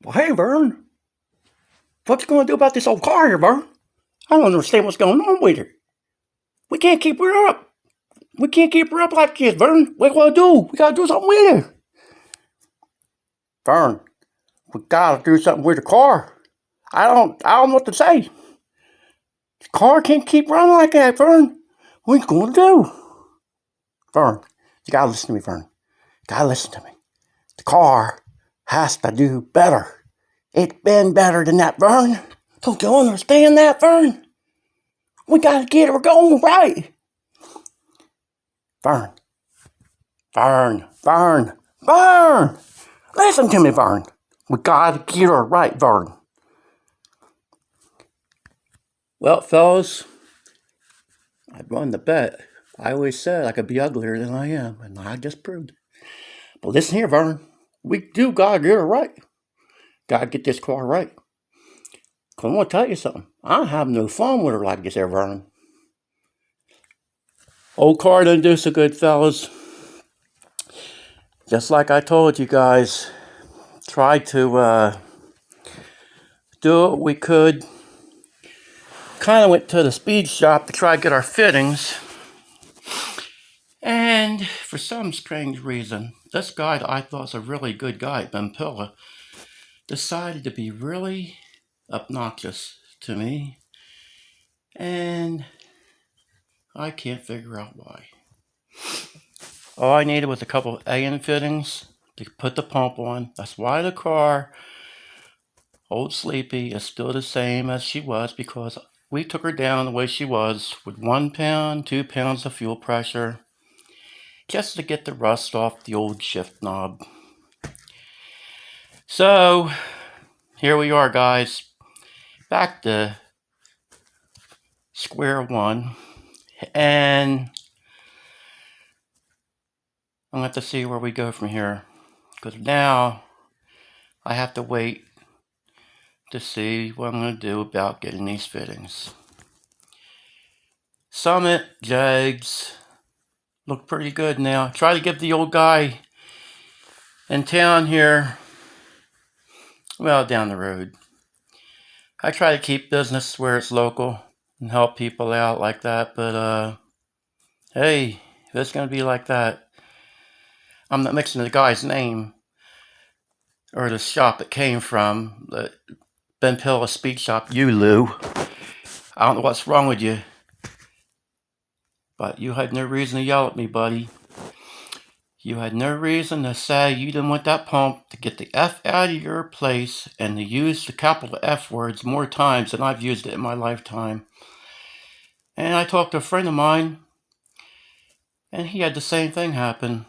Well, hey, Vern, what you gonna do about this old car here, Vern? I don't understand what's going on with her. We can't keep her up. We can't keep her up like this, Vern. What we gonna do? We gotta do something with her. Vern, we gotta do something with the car. I don't know what to say. The car can't keep running like that, Vern. What you gonna do? Vern, you gotta listen to me, Vern. You gotta listen to me. The car has to do better. It's been better than that, Vern. Don't you understand that, Vern? We gotta get her going right. Vern, Vern. Listen to me, Vern. We gotta get her right, Vern. Well, fellas, I won the bet. I always said I could be uglier than I am, and I just proved it. But listen here, Vern. We do gotta get her right. Gotta get this car right. Cause I want to tell you something. I'm having no fun with her like this, here, Vern. Old car didn't do so good, fellas. Just like I told you guys, tried to do what we could. Kind of went to the speed shop to try to get our fittings. And for some strange reason, this guy that I thought was a really good guy, Ben Pilla, decided to be really obnoxious to me. And I can't figure out why. All I needed was a couple of A-N fittings to put the pump on. That's why the car, old Sleepy, is still the same as she was, because we took her down the way she was with 1 pound, 2 pounds of fuel pressure, just to get the rust off the old shift knob. So, here we are, guys. Back to square one. And I'm going to have to see where we go from here. Because now I have to wait to see what I'm going to do about getting these fittings. Summit, Jags, look pretty good now. Try to give the old guy in town here, well, down the road. I try to keep business where it's local and help people out like that, but hey, if it's going to be like that, I'm not mixing the guy's name or the shop it came from, the Ben Pilla Speed Shop, you, Lou. I don't know what's wrong with you, but you had no reason to yell at me, buddy. You had no reason to say you didn't want that pump to get the F out of your place and to use the capital F words more times than I've used it in my lifetime. And I talked to a friend of mine, and he had the same thing happen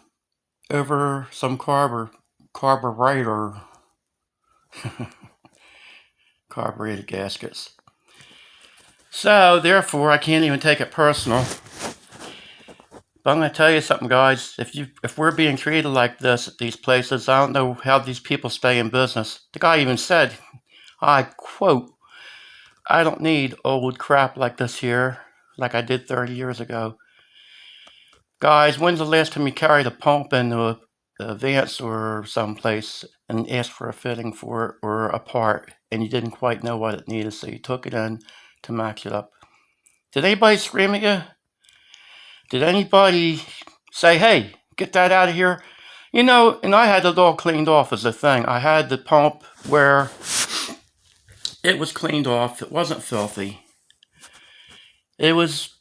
over some carburetor gaskets. So, therefore, I can't even take it personal. But I'm going to tell you something, guys. If we're being treated like this at these places, I don't know how these people stay in business. The guy even said, I quote, I don't need old crap like this here, like I did 30 years ago. Guys, when's the last time you carried a pump into a Vance or someplace and asked for a fitting for it or a part, and you didn't quite know what it needed, so you took it in to match it up? Did anybody scream at you? Did anybody say, hey, get that out of here? You know, and I had it all cleaned off as a thing. I had the pump where it was cleaned off. It wasn't filthy. It was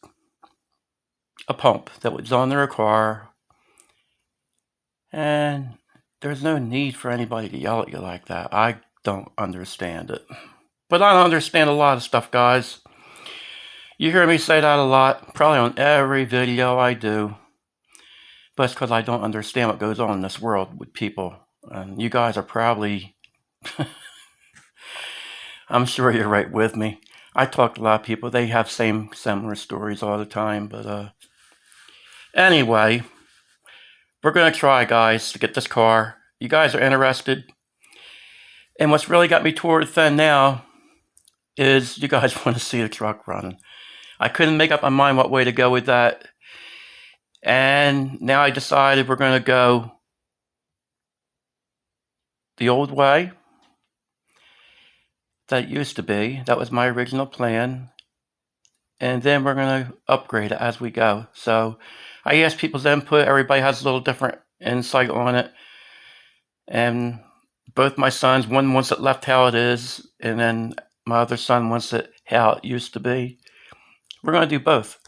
a pump that was on their car. And there's no need for anybody to yell at you like that. I don't understand it. But I don't understand a lot of stuff, guys. You hear me say that a lot, probably on every video I do. But it's because I don't understand what goes on in this world with people. And you guys are probably, I'm sure you're right with me. I talk to a lot of people. They have similar stories all the time. But anyway, we're going to try, guys, to get this car. You guys are interested. And what's really got me toward thin now is you guys want to see the truck running. I couldn't make up my mind what way to go with that. And now I decided we're going to go the old way. that used to be. That was my original plan. And then we're going to upgrade it as we go. So I asked people's input. Everybody has a little different insight on it. And both my sons, one wants it left how it is, and then my other son wants it how it used to be. We're going to do both.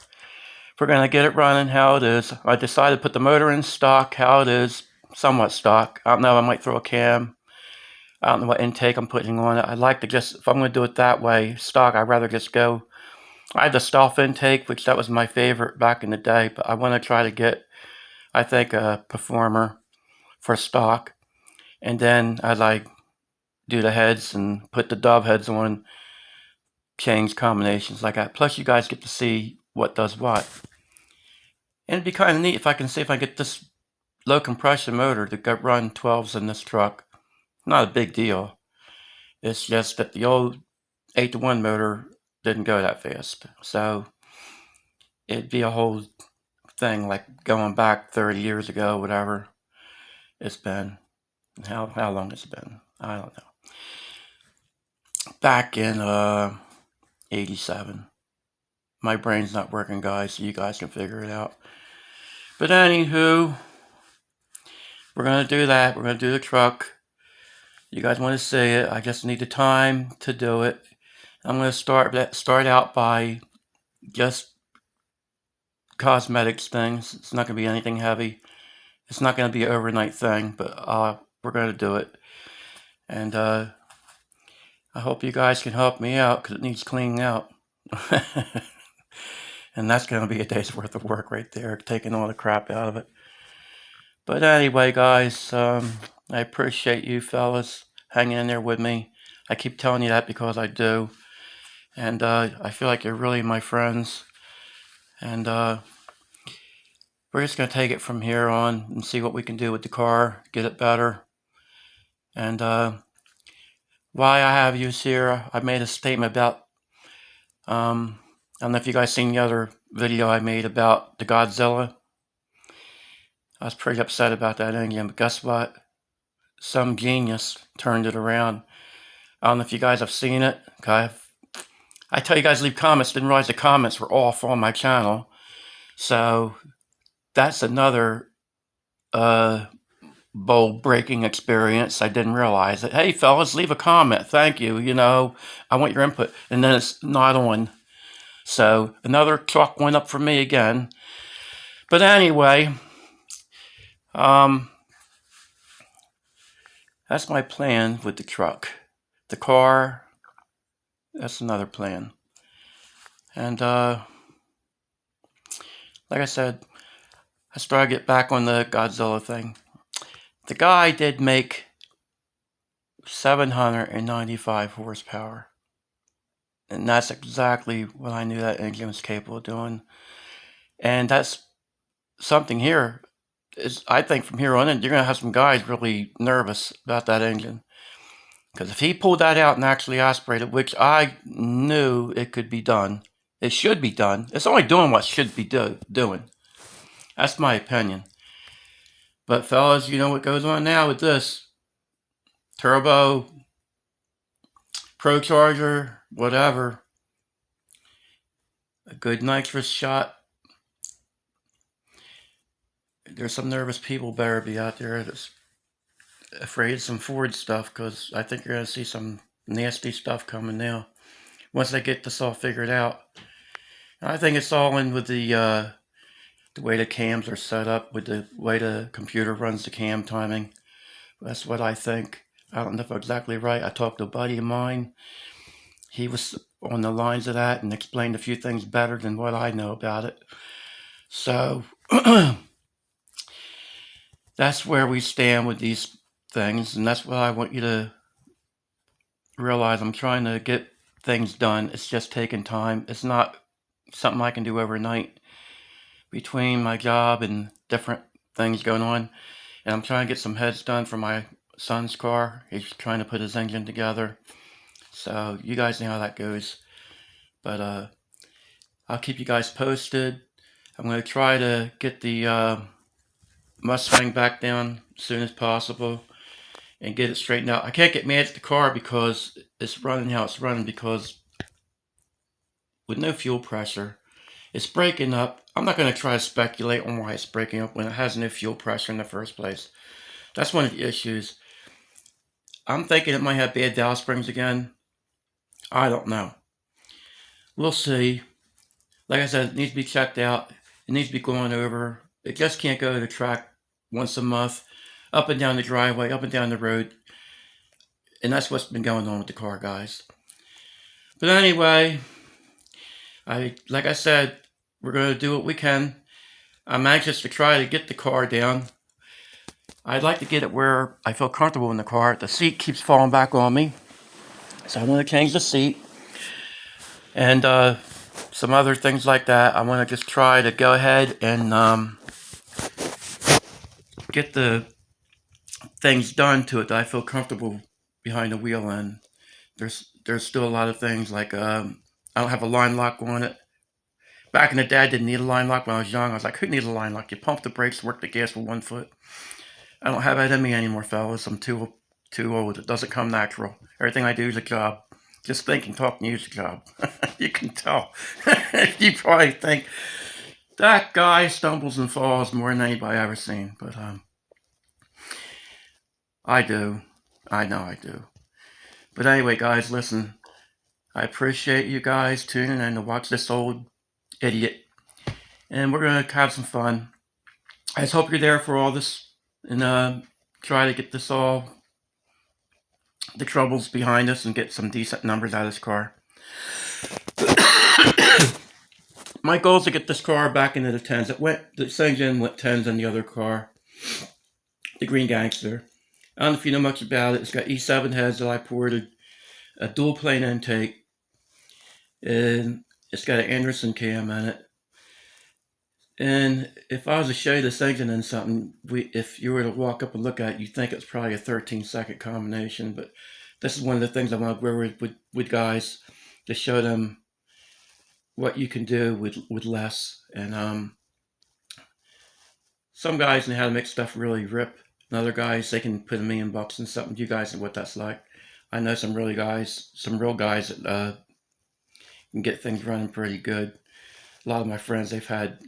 We're going to get it running how it is. I decided to put the motor in stock how it is, somewhat stock. I don't know, I might throw a cam. I don't know what intake I'm putting on it. I'd like to just, if I'm going to do it that way, stock, I'd rather just go. I had the stealth intake, which that was my favorite back in the day, but I want to try to get, I think, a performer for stock. And then as I do the heads and put the dove heads on, change combinations like that. Plus you guys get to see what does what. And it'd be kind of neat if I can see if I get this low compression motor to run 12s in this truck. Not a big deal. It's just that the old 8-to-1 motor didn't go that fast. So it'd be a whole thing like going back 30 years ago, whatever it's been. How long has it been? I don't know. Back in 87. My brain's not working, guys, so you guys can figure it out. But anywho, we're going to do that. We're going to do the truck. You guys want to see it. I just need the time to do it. I'm going to start out by just cosmetics things. It's not going to be anything heavy. It's not going to be an overnight thing, but we're going to do it. And I hope you guys can help me out because it needs cleaning out. And that's going to be a day's worth of work right there, taking all the crap out of it. But anyway, guys, I appreciate you fellas hanging in there with me. I keep telling you that because I do. And I feel like you're really my friends. And we're just going to take it from here on and see what we can do with the car, get it better. And why I have you here, I made a statement about, I don't know if you guys seen the other video I made about the Godzilla. I was pretty upset about that engine, but guess what? Some genius turned it around. I don't know if you guys have seen it. I tell you guys leave comments, didn't realize the comments were off on my channel. So that's another bowl-breaking experience. I didn't realize it. Hey, fellas, leave a comment. Thank you. You know, I want your input. And then it's not on. So another truck went up for me again. But anyway, that's my plan with the truck. The car, that's another plan. And like I said, I started to get back on the Godzilla thing. The guy did make 795 horsepower. And that's exactly what I knew that engine was capable of doing. And that's something here. I think from here on in, you're going to have some guys really nervous about that engine. Because if he pulled that out and actually aspirated, which I knew it could be done, it should be done. It's only doing what should be doing. That's my opinion. But fellas, you know what goes on now with this. Turbo, Pro Charger, whatever. A good nitrous shot. There's some nervous people better be out there that's afraid of some Ford stuff, because I think you're going to see some nasty stuff coming now once they get this all figured out. And I think it's all in with the way the cams are set up, with the way the computer runs the cam timing. That's what I think. I don't know if I'm exactly right. I talked to a buddy of mine. He was on the lines of that and explained a few things better than what I know about it. So that's where we stand with these things, and that's what I want you to realize. I'm trying to get things done. It's just taking time. It's not something I can do overnight between my job and different things going on. And I'm trying to get some heads done for my son's car. He's trying to put his engine together. So you guys know how that goes. But I'll keep you guys posted. I'm going to try to get the Mustang back down as soon as possible and get it straightened out. I can't get mad at the car because it's running how it's running because with no fuel pressure, it's breaking up. I'm not going to try to speculate on why it's breaking up when it has no fuel pressure in the first place. That's one of the issues. I'm thinking it might have bad dowel springs again. I don't know. We'll see. Like I said, it needs to be checked out. It needs to be going over. It just can't go to the track once a month, up and down the driveway, up and down the road. And that's what's been going on with the car, guys. But anyway, like I said, we're going to do what we can. I'm anxious to try to get the car down. I'd like to get it where I feel comfortable in the car. The seat keeps falling back on me, so I want to change the seat. And some other things like that. I want to just try to go ahead and get the things done to it that I feel comfortable behind the wheel. And there's still a lot of things like I don't have a line lock on it. Back in the day, I didn't need a line lock when I was young. I was like, who needs a line lock? You pump the brakes, work the gas with one foot. I don't have that in me anymore, fellas. I'm too old. It doesn't come natural. Everything I do is a job. Just thinking, talking to you is a job. You can tell. You probably think that guy stumbles and falls more than anybody I've ever seen. But I do. I know I do. But anyway, guys, listen. I appreciate you guys tuning in to watch this old idiot. And we're going to have some fun. I just hope you're there for all this and try to get this all, the troubles behind us and get some decent numbers out of this car. My goal is to get this car back into the 10s. The engine went 10s in the other car, the Green Gangster. I don't know if you know much about it. It's got E7 heads that I ported, a dual plane intake, and it's got an Anderson cam in it. And if I was to show you this engine in something, if you were to walk up and look at it, you'd think it's probably a 13-second combination. But this is one of the things I want to go with guys, to show them what you can do with less. And some guys know how to make stuff really rip. And other guys, they can put $1 million in something. You guys know what that's like. I know some real guys that can get things running pretty good. A lot of my friends, they've had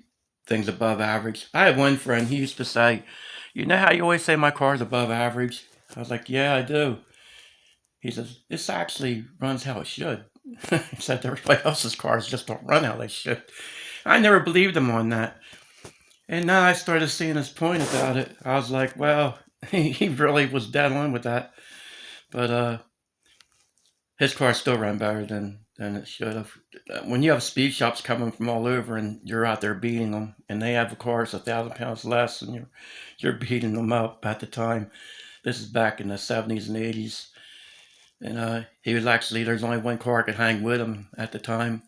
things above average. I had one friend, he used to say, you know how you always say my car's above average? I was like, yeah, I do. He says, this actually runs how it should. He said everybody else's cars just don't run how they should. I never believed him on that. And now I started seeing his point about it. I was like, well, he really was dead on with that. But his car still ran better than it should have. When you have speed shops coming from all over and you're out there beating them, and they have cars 1,000 pounds less, and you're beating them up at the time. This is back in the 70s and 80s. And he was actually, there's only one car I could hang with him at the time.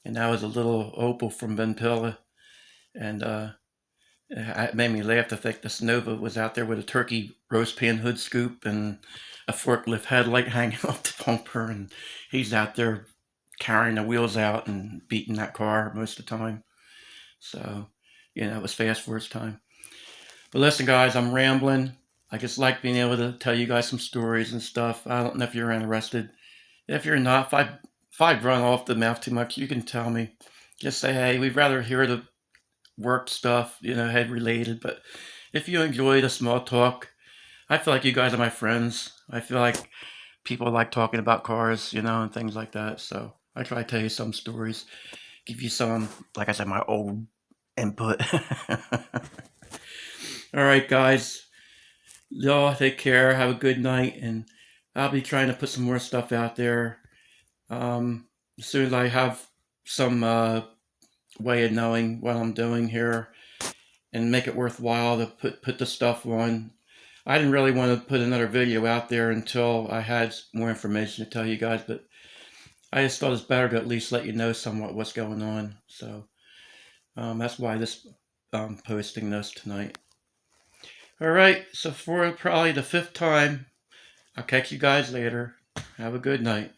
And that was a little Opel from Ben Pilla. And it made me laugh to think this Nova was out there with a turkey roast pan hood scoop and a forklift headlight hanging off the bumper. And he's out there carrying the wheels out and beating that car most of the time. So, it was fast for its time. But listen, guys, I'm rambling. I just like being able to tell you guys some stories and stuff. I don't know if you're interested. If you're not, if I run off the mouth too much, you can tell me. Just say, hey, we'd rather hear the work stuff, head related. But if you enjoy the small talk, I feel like you guys are my friends. I feel like people like talking about cars, and things like that. So I try to tell you some stories, give you some, like I said, my old input. All right, guys. Y'all take care. Have a good night. And I'll be trying to put some more stuff out there. As soon as I have some way of knowing what I'm doing here and make it worthwhile to put the stuff on. I didn't really want to put another video out there until I had more information to tell you guys, but I just thought it's better to at least let you know somewhat what's going on. So that's why I'm posting this tonight. All right, so for probably the 5th time, I'll catch you guys later. Have a good night.